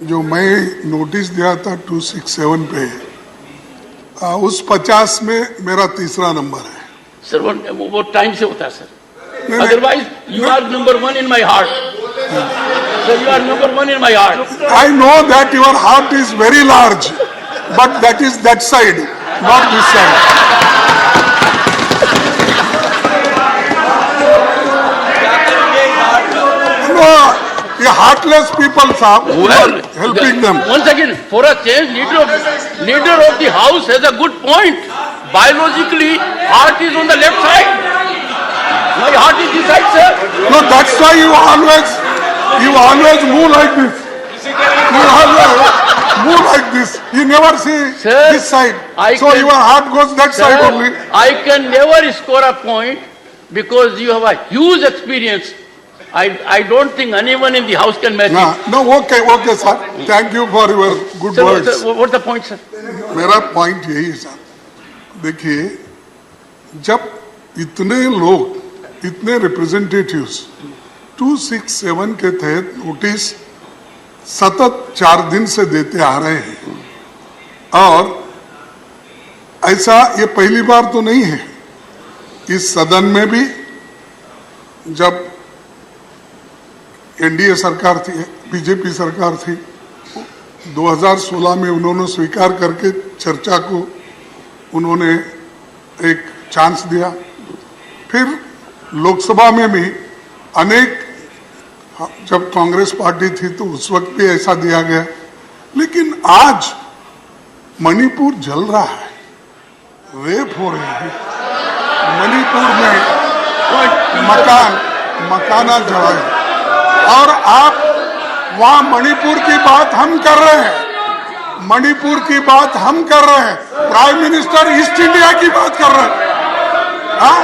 जो मैं नोटिस दिया था 267 पे, उस 50 में मेरा तीसरा नंबर है। सर वो टाइम से होता है sir, otherwise you are number 1 in my heart. Sir you are number 1 in my heart. I know that your heart is very large, but that is that side, not this side. No, ये heartless people, साहब, Well, helping them. Once again, for a change, leader of the house has a good point. Biologically, heart is on the left side. My heart is this side, sir. No, that's why you always move like this. You always move like this. You never see Sir, this side. So can- your heart goes that side Sir, only. I can never score a point because you have a huge experience. I don't think anyone in the house can match it. No, okay, sir. Thank you for your good Sir, words. what's the point, sir? मेरा point यही है sir, देखिए, जब इतने लोग, इतने representatives 267 के तहत नोटिस सतत 4 दिन से देते आ रहे हैं, और ऐसा ये पहली बार तो नहीं है। इस सदन में भी जब एनडीए सरकार थी, बीजेपी सरकार थी, 2016 में उन्होंने स्वीकार करके चर्चा को उन्होंने एक चांस दिया। फिर लोकसभा में भी अनेक, जब कांग्रेस पार्टी थी तो उस वक्त भी ऐसा दिया गया। लेकिन आज मणिपुर जल रहा है, रेप हो रहे हैं मणिपुर में, मकाना जला है, और आप वहां मणिपुर की बात हम कर रहे हैं, मणिपुर की बात हम कर रहे हैं, प्राइम मिनिस्टर ईस्ट इंडिया की बात कर रहे हैं। हाँ,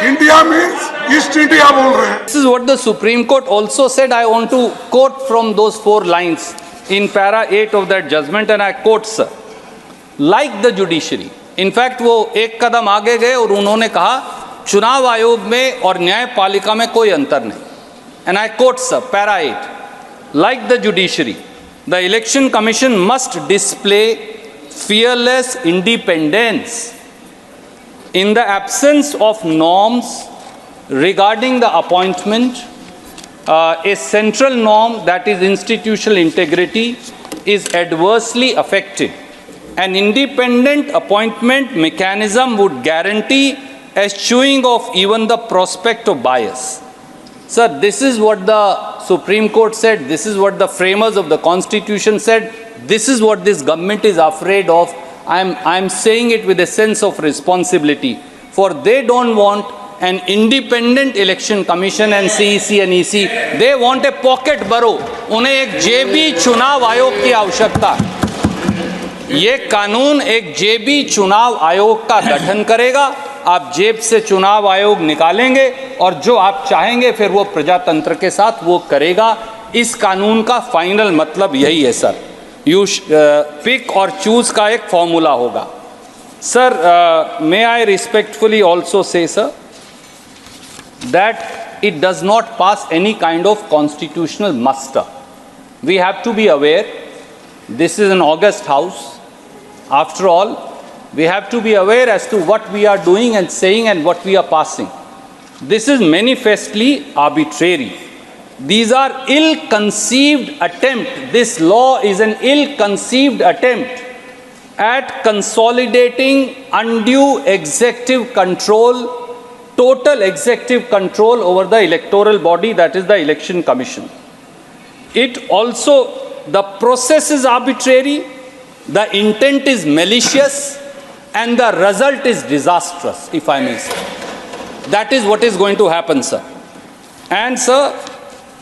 इंडिया मीन्स ईस्ट इंडिया बोल रहे हैं। This is what the Supreme Court also said. I want to quote from those 4 lines in para 8 of that judgment, and I quote, sir, like the judiciary. In fact, वो एक कदम आगे गए और उन्होंने कहा चुनाव आयोग में और न्यायपालिका में कोई अंतर नहीं। And I quote, sir, para 8, like the judiciary, the Election Commission must display fearless independence in the absence of norms regarding the appointment. A central norm, that is institutional integrity, is adversely affected. An independent appointment mechanism would guarantee eschewing of even the prospect of bias. Sir, this is what the Supreme Court said, this is what the framers of the Constitution said, this is what this government is afraid of. I'm saying it with a sense of responsibility, for they don't want an independent election commission and CEC and EC. They want a pocket borough. उन्हें एक जेबी चुनाव आयोग की आवश्यकता है। ये कानून एक जेबी चुनाव आयोग का गठन करेगा। आप जेब से चुनाव आयोग निकालेंगे और जो आप चाहेंगे फिर वो प्रजातंत्र के साथ वो करेगा। इस कानून का फाइनल मतलब यही है सर, यू पिक और चूज का एक फॉर्मूला होगा। Sir, may I respectfully also say sir that it does not pass any kind of constitutional muster. We have to be aware, this is an august house. After all, we have to be aware as to what we are doing and saying and what we are passing. This is manifestly arbitrary. These are ill-conceived attempt. This law is an ill-conceived attempt at consolidating undue executive control, total executive control over the electoral body, that is the Election Commission. It also, the process is arbitrary, the intent is malicious, and the result is disastrous, if I may say. That is what is going to happen, sir. And sir,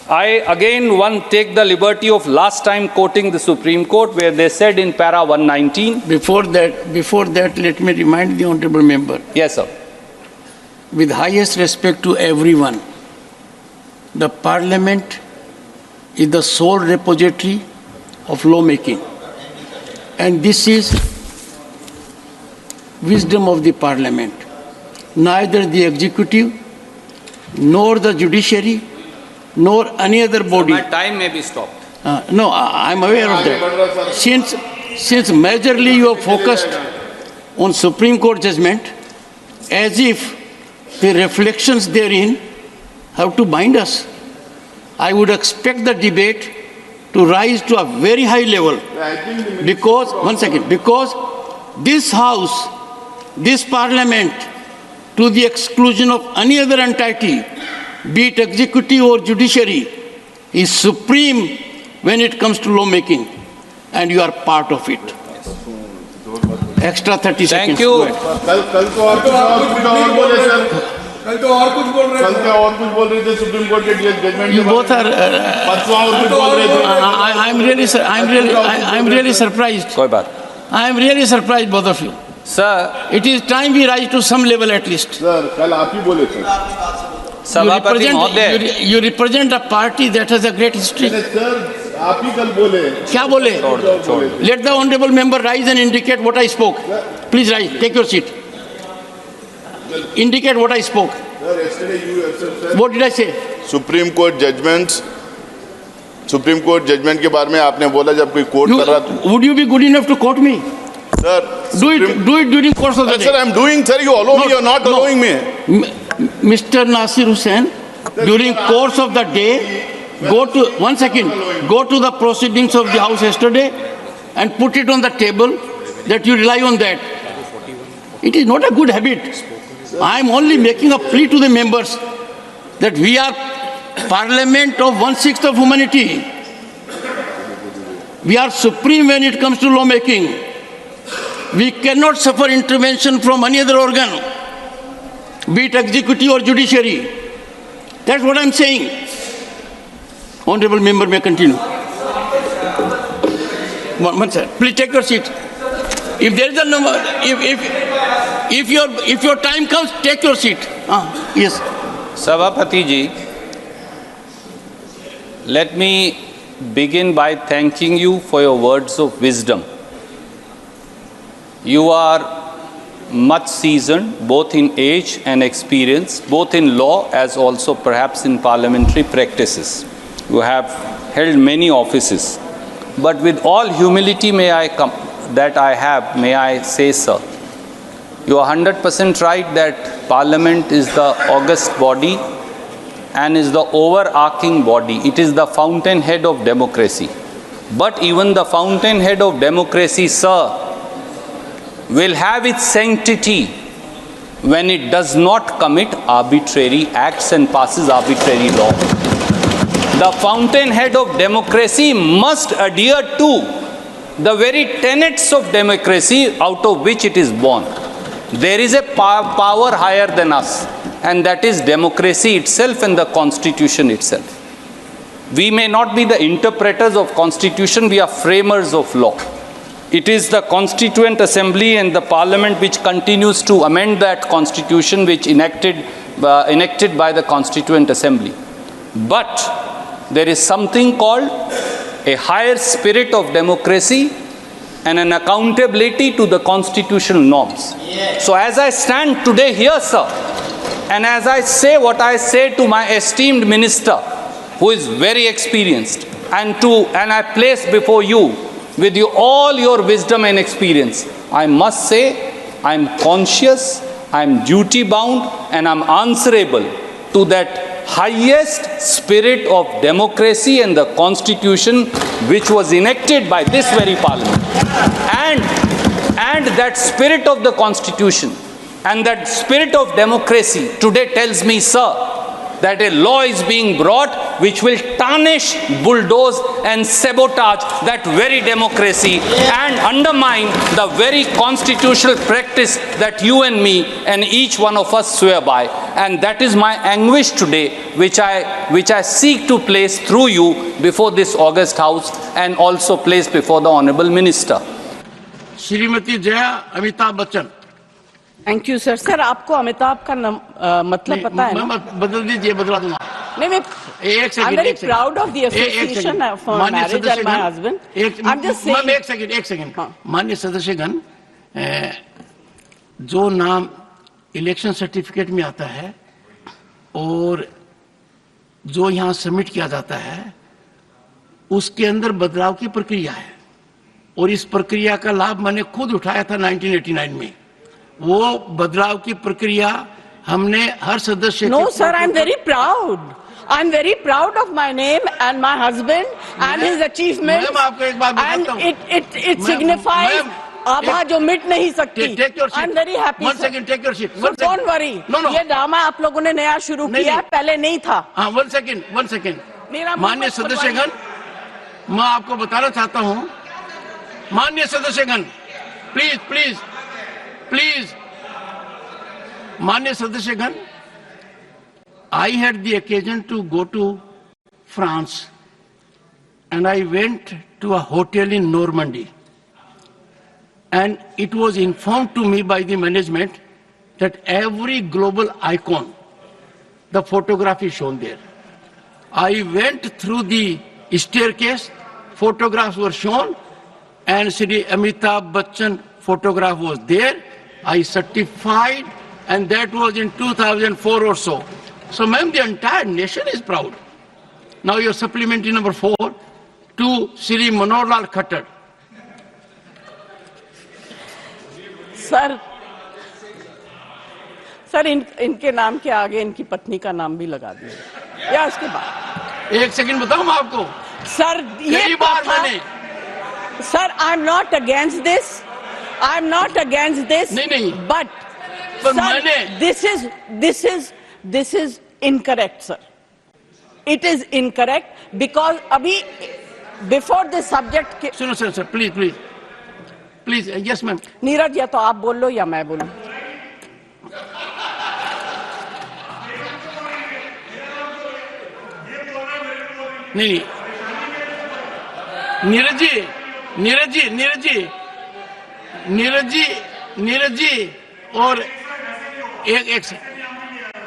I again take the liberty of last time quoting the Supreme Court where they said in para 119. Before that, let me remind the honorable member. Yes, sir. With highest respect to everyone, the Parliament is the sole repository of lawmaking, and this is wisdom of the Parliament. Neither the executive nor the judiciary nor any other body. So my time may be stopped. No, I'm aware of that. Since majorly you are focused on Supreme Court judgment, as if the reflections therein have to bind us, I would expect the debate to rise to a very high level. Because, one second, because this House, this Parliament, to the exclusion of any other entity, be it executive or judiciary, is supreme when it comes to lawmaking, and you are part of it. Extra 30 seconds. Thank you. Go ahead. कल तो और कुछ और बोले sir, कल तो और कुछ बोल रहे थे, कल क्या और कुछ बोल रहे थे सुप्रीम कोर्ट के जजमेंट You both are. परसों और कुछ बोल रहे थे. I'm really surprised. कोई बात. I am really surprised, both of you. Sir, It is time we rise to some level at least. Sir कल आप ही बोले थे. सभापति महोदय, You represent a party that has a great history. Sir आप ही कल बोले. क्या बोले? Let the honorable member rise and indicate what I spoke. Please rise. Take your seat. Indicate what I spoke. Sir, yesterday you have said. What did I say? Supreme court judgment के बारे में आपने बोला जब कोई court कर रहा था. Would you be good enough to quote me? Sir Do it during course of the day. Sir, I'm doing, sir. You allow me. You're not allowing me. Mr. Nasir Hussain, during course of the day, go to, one second, go to the proceedings of the House yesterday and put it on the table that you rely on that. It is not a good habit. I am only making a plea to the members that we are parliament of 1/6 of humanity. We are supreme when it comes to lawmaking. We cannot suffer intervention from any other organ, be it executive or judiciary. That's what I'm saying. Honorable member may continue. One sir, please take your seat. If there is a number, if your time comes, take your seat. Yes. सभापति जी, let me begin by thanking you for your words of wisdom. You are much seasoned, both in age and experience, both in law as also perhaps in parliamentary practices. You have held many offices. But with all humility may I say, sir, you are 100% right that Parliament is the august body and is the overarching body. It is the fountainhead of democracy. But even the fountainhead of democracy, sir, will have its sanctity when it does not commit arbitrary acts and passes arbitrary law. The fountainhead of democracy must adhere to the very tenets of democracy out of which it is born. There is a power higher than us, and that is democracy itself and the Constitution itself. We may not be the interpreters of Constitution, we are framers of law. It is the Constituent Assembly and the Parliament which continues to amend that Constitution which enacted by the Constituent Assembly. But there is something called a higher spirit of democracy and an accountability to the constitutional norms. So as I stand today here, sir, and as I say what I say to my esteemed minister, who is very experienced, and I place before you with all your wisdom and experience, I must say I am conscious, I am duty bound, and I am answerable to that highest spirit of democracy and the Constitution which was enacted by this very Parliament. And that spirit of the Constitution and that spirit of democracy today tells me, sir, that a law is being brought which will tarnish, bulldoze and sabotage that very democracy and undermine the very constitutional practice that you and me and each one of us swear by. And that is my anguish today, which I seek to place through you before this august House and also place before the Honorable Minister. Shrimati Jaya Amitabh Bachchan. Thank you sir. Sir आपको अमिताभ का मतलब पता है ना? बदल दीजिए, बदला दूंगा. नहीं, मैं एक second. I'm very proud of the association for marriage and my husband. I'm just saying. एक सेकंड. माननीय सदस्यगण, जो नाम इलेक्शन सर्टिफिकेट में आता है और जो यहाँ सबमिट किया जाता है उसके अंदर बदलाव की प्रक्रिया है और इस प्रक्रिया का लाभ मैंने खुद उठाया था 1989 में। वो बदलाव की प्रक्रिया हमने हर सदस्य No, sir, I'm very proud. I'm very proud of my name and my husband and his achievements. Ma'am, आपको एक बात बताता हूं। And it signifies आभा जो मिट नहीं सकती। Take your seat. I'm very happy. One sir. second, take your seat. So don't worry. No. ये ड्रामा आप लोगों ने नया शुरू नहीं, किया, नहीं। पहले नहीं था। हाँ, one second. मेरा माननीय सदस्यगण, मैं आपको बताना चाहता हूं, माननीय सदस्यगण, प्लीज, माननीय सदस्यगण, I had the occasion to go to France and I went to a hotel in Normandy and it was informed to me by the management that every global icon, the photograph is shown there. I went through the staircase, photographs were shown and Shri Amitabh Bachchan photograph was there. I certified and that was in 2004 or so. So ma'am, the entire nation is proud. Now your supplementary number 4 to Shri Manohar Lal Khattar. Sir इनके नाम के आगे इनकी पत्नी का नाम भी लगा दिया या उसके बाद। एक सेकंड बताऊं मैं आपको। सर ये कई बार मैंने sir I am not against this नहीं बट मैंने this is incorrect sir. It is incorrect because अभी बिफोर दिस सब्जेक्ट सुनो sir please yes ma'am. Neeraj या तो आप बोल लो या मैं बोलूं। नहीं नीरज जी और एक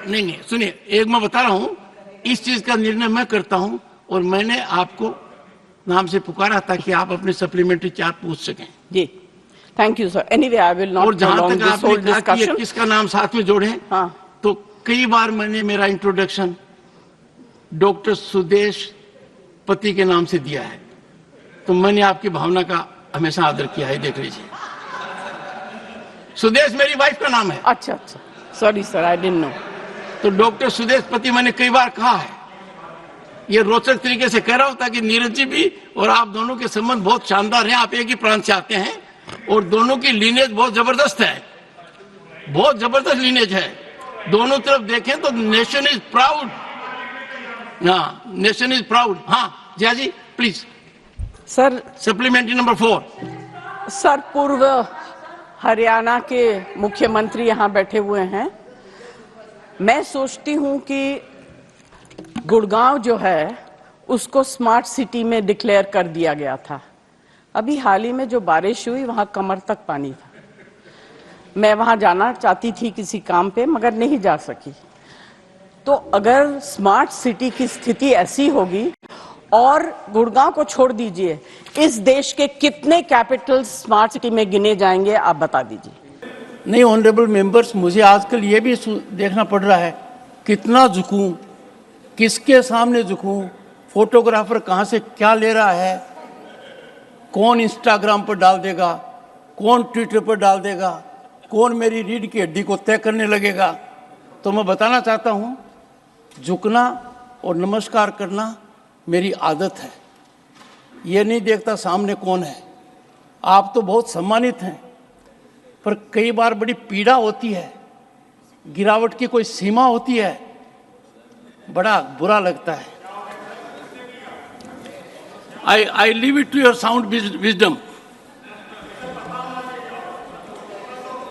नहीं सुनिए, एक मैं बता रहा हूं, इस चीज का निर्णय मैं करता हूं और मैंने आपको नाम से पुकारा था कि आप अपने सप्लीमेंट्री चार्ट पूछ सकें। जी thank you sir. Anyway I will not और जहां तक आपने कहा कि डिस्कशन किसका नाम साथ में जोड़े, हाँ। तो कई बार मैंने मेरा इंट्रोडक्शन डॉक्टर सुदेश पति के नाम से दिया है, तो मैंने आपकी भावना का हमेशा आदर किया है। देख लीजिए, सुदेश मेरी वाइफ का नाम है। अच्छा sorry sir, I didn't know. तो डॉक्टर सुदेश पति मैंने कई बार कहा है। ये रोचक तरीके से कह रहा हूं ताकि नीरज जी भी और आप दोनों के संबंध बहुत शानदार हैं। आप एक ही प्रांत से आते हैं और दोनों की लीनेज बहुत जबरदस्त है, बहुत जबरदस्त लीनेज है। दोनों तरफ देखें तो नेशन इज प्राउड। हाँ, नेशन इज प्राउड। हाँ Jaya ji please. Sir supplementary number 4। Sir पूर्व हरियाणा के मुख्यमंत्री यहाँ बैठे हुए हैं। मैं सोचती हूँ कि गुड़गांव जो है उसको स्मार्ट सिटी में डिक्लेयर कर दिया गया था। अभी हाल ही में जो बारिश हुई वहां कमर तक पानी था। मैं वहां जाना चाहती थी किसी काम पे मगर नहीं जा सकी। तो अगर स्मार्ट सिटी की स्थिति ऐसी होगी, और गुड़गांव को छोड़ दीजिए, इस देश के कितने कैपिटल स्मार्ट सिटी में गिने जाएंगे आप बता दीजिए। नहीं ऑनरेबल मेंबर्स, मुझे आजकल ये भी देखना पड़ रहा है कितना झुकूं, किसके सामने झुकूं, फोटोग्राफर कहाँ से क्या ले रहा है, कौन इंस्टाग्राम पर डाल देगा, कौन ट्विटर पर डाल देगा, कौन मेरी रीढ़ की हड्डी को तय करने लगेगा। तो मैं बताना चाहता हूँ, झुकना और नमस्कार करना मेरी आदत है। ये नहीं देखता सामने कौन है। आप तो बहुत सम्मानित हैं, पर कई बार बड़ी पीड़ा होती है, गिरावट की कोई सीमा होती है, बड़ा बुरा लगता है। I leave it to your sound wisdom.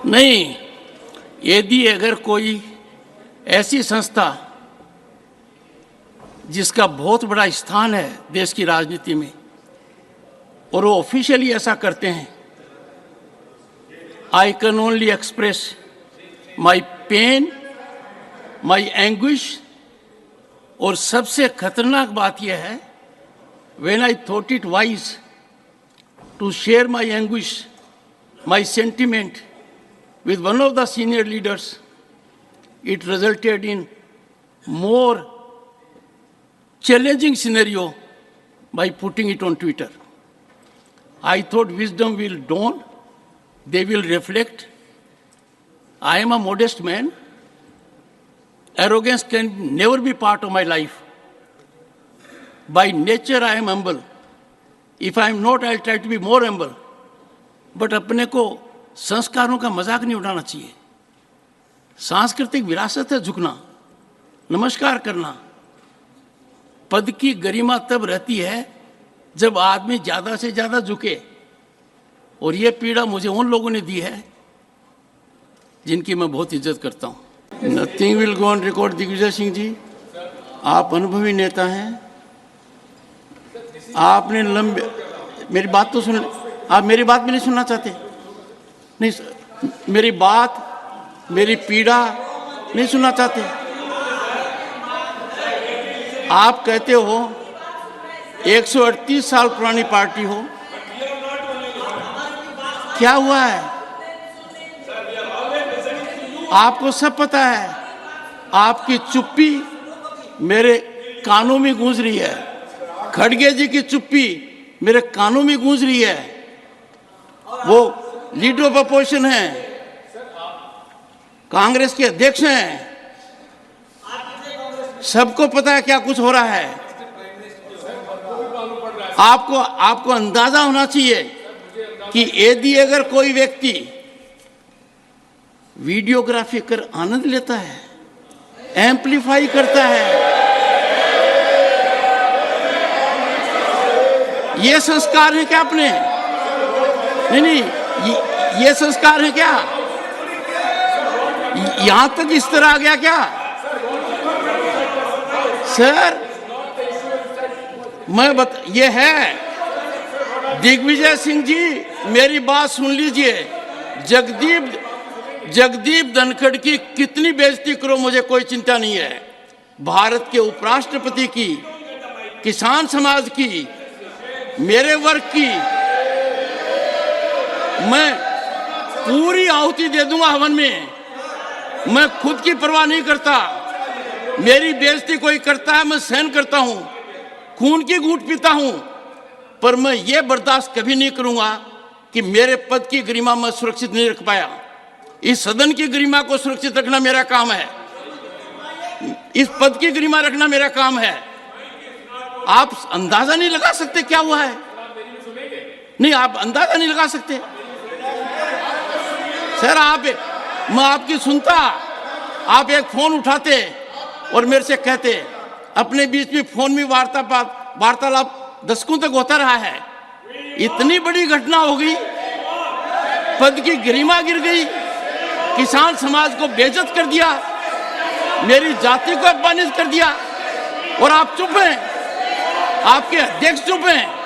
नहीं, यदि अगर कोई ऐसी संस्था जिसका बहुत बड़ा स्थान है देश की राजनीति में और वो ऑफिशियली ऐसा करते हैं, I can only express my pain, my anguish, और सबसे खतरनाक बात यह है, when I thought it wise to share my anguish, my sentiment with one of the senior leaders, it resulted in more challenging scenario by putting it on Twitter. I thought wisdom will dawn, they will reflect. I am a modest man. Arrogance can never be part of my life. By nature, I am humble. If I am not, I'll try to be more humble. But अपने को संस्कारों का मजाक नहीं उड़ाना चाहिए. सांस्कृतिक विरासत है झुकना, नमस्कार करना. पद की गरिमा तब रहती है जब आदमी ज्यादा से ज्यादा झुके. और ये पीड़ा मुझे उन लोगों ने दी है जिनकी मैं बहुत इज्जत करता हूँ. Nothing will go on record. Digvijay Singh ji, आप अनुभवी नेता हैं. आपने लंबे, मेरी बात तो सुन, आप मेरी बात भी नहीं सुनना चाहते? नहीं, मेरी बात, मेरी पीड़ा नहीं सुनना चाहते? आप कहते हो 138 साल पुरानी पार्टी हो. क्या हुआ है? आपको सब पता है. आपकी चुप्पी मेरे कानों में गूंज रही है. खड़गे जी की चुप्पी मेरे कानों में गूंज रही है. वो लीडर ऑफ अपोजिशन है, कांग्रेस के अध्यक्ष हैं. सबको पता है क्या कुछ हो रहा है. आपको अंदाजा होना चाहिए कि यदि अगर कोई व्यक्ति वीडियोग्राफी कर आनंद लेता है, एम्पलीफाई करता है, ये संस्कार है क्या अपने? नहीं, ये संस्कार है क्या? यहां तक इस तरह आ गया क्या? सर, ये है. दिग्विजय सिंह जी, मेरी बात सुन लीजिए. जगदीप धनखड़ की कितनी बेइज्जती करो, मुझे कोई चिंता नहीं है. भारत के उपराष्ट्रपति की, किसान समाज की, मेरे वर्ग की मैं पूरी आहुति दे दूंगा हवन में. मैं खुद की परवाह नहीं करता. मेरी बेइज्जती कोई करता है, मैं सहन करता हूं, खून की घूंट पीता हूं. पर मैं ये बर्दाश्त कभी नहीं करूंगा कि मेरे पद की गरिमा मैं सुरक्षित नहीं रख पाया. इस सदन की गरिमा को सुरक्षित रखना मेरा काम है. इस पद की गरिमा रखना मेरा काम है. आप अंदाजा नहीं लगा सकते क्या हुआ है. नहीं, आप अंदाजा नहीं लगा सकते. सर, मैं आपकी सुनता, आप एक फोन उठाते और मेरे से कहते. अपने बीच में फोन में वार्तालाप दशकों तक होता रहा है. इतनी बड़ी घटना हो गई, पद की गरिमा गिर गई, किसान समाज को बेइज्जत कर दिया, मेरी जाति को अपमानित कर दिया, और आप चुप हैं. आपके अध्यक्ष चुप हैं.